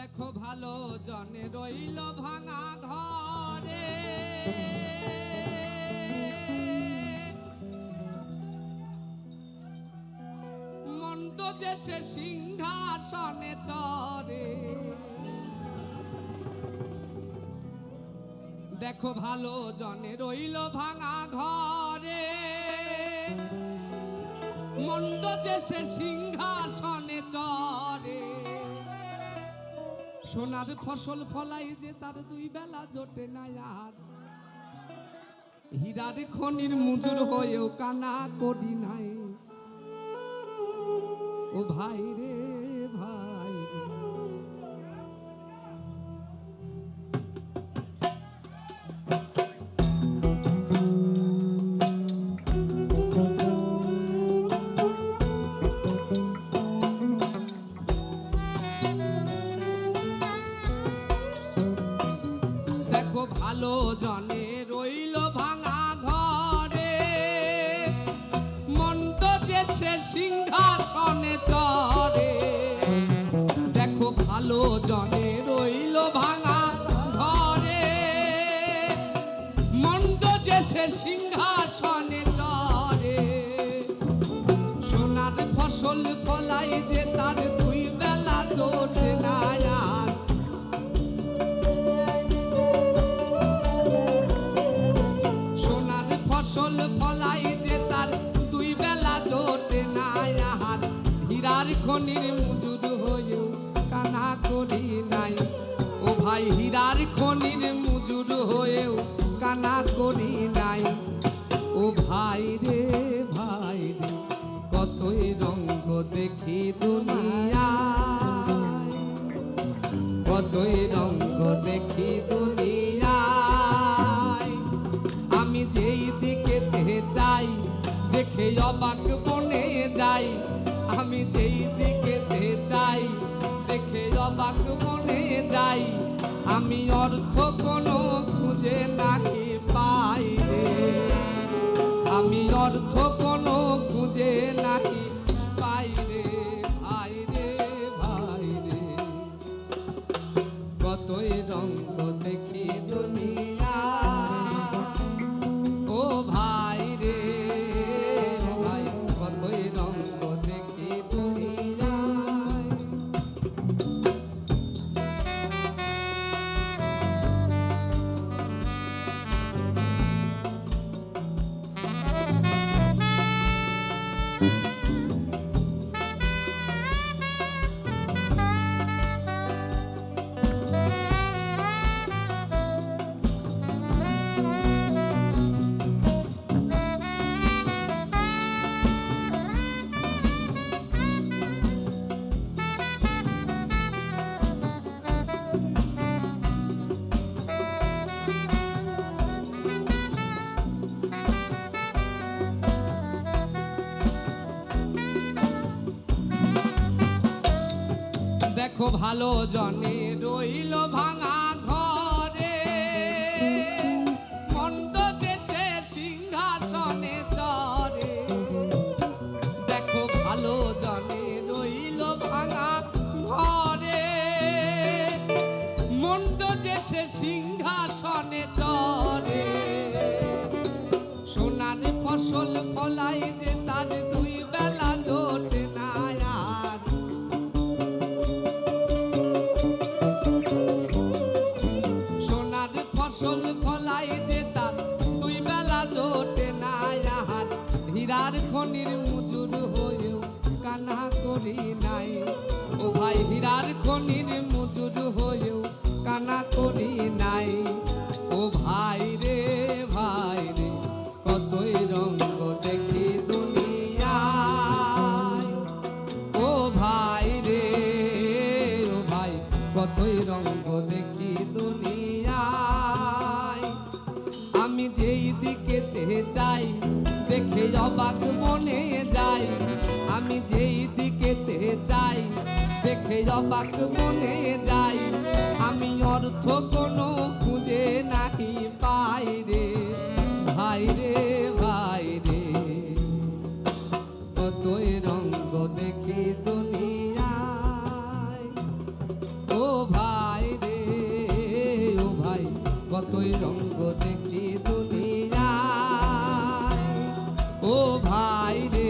দেখো ভালো জনে রইল ভাঙা ঘরে, মন্দ যে সে সিংহাসনে চড়ে। দেখো ভালো জনে রইল ভাঙা ঘরে, মন্দ যে সে সিংহাসনে চড়ে। সোনার ফসল ফলাই যে তার দুই বেলা জোটে না, আর হীরার খনির মজুর হয়েও কানা করি নাই। ও ভাই রে ভাই, দেখো ভালো জনে রইল ভাঙা ঘরে, মন্দ যে সে সিংহাসনে চড়ে। দেখো ভালো জনে রইল ভাঙা ঘরে, মন্দ যে সে সিংহাসনে চড়ে। সোনার ফসল ফলাই যে তার দুই বেলা জোটে না, আর সোনার ফসল ফলাই যে তার দুই বেলা জোটে না, আর হীরার খনির মজুর হয়েও কানা করি নাই। ও ভাই হীরার খনির মজুর হয়েও কানা করি নাই। ও ভাই রে ভাই রে, কতই রঙ্গ দেখি দুনিয়ায়, কতই রঙ্গ দেখি দুনিয়ায়। আমি যেই দিকে যাই দেখে অবাক বনে যাই, আমি যেই দিকে যাই দেখে অবাক বনে যাই। আমি অর্থ কোনো খুঁজে নাহি পাই রে, আমি অর্থ কোনো খুঁজে নাহি পাই রে। ভাই রে ভাই রে, কতই রঙ্গ দেখি দুনিয়া। ও ভাই রে ভাই, কতই রঙ্গ দেখি দুনিয়া। দেখো ভালো জনে রইল ভাঙা ঘরে, মন্দ যে সে সিংহাসনে চড়ে। দেখো ভালো জনে রইল ভাঙা ঘরে, মন্দ যে সে সিংহাসনে চড়ে। সোনার ফসল ফলাই যে তার দুই বেলা জোটে না, আর সোনার ফসল ফলাই যে তার দুই বেলা জোটে না, আর হীরার খনির মজুর হয়েও কানা করি নাই। ও ভাই হীরার খনির মজুর হয়েও কানা করি নাই। ও ভাই রে ভাই রে, কতই রঙ্গ দেখি দুনিয়ায়। ও ভাই রে ও ভাই, কতই রঙ্গ দেখি দুনিয়ায়। আমি যেই দিকে যাই দেখে অবাক মনে যাই, আমি যেই দিকে যাই দেখে অবাক মনে যাই। আমি অর্থ কোনো খুঁজে নাহি পাই রে। ভাই রে ভাই রে, কতই রঙ্গ দেখি দুনিয়ায়। ও ভাই রে, ও ভাই কতই রঙ্গ দেখি দুনিয়ায়, ও ভাই রে।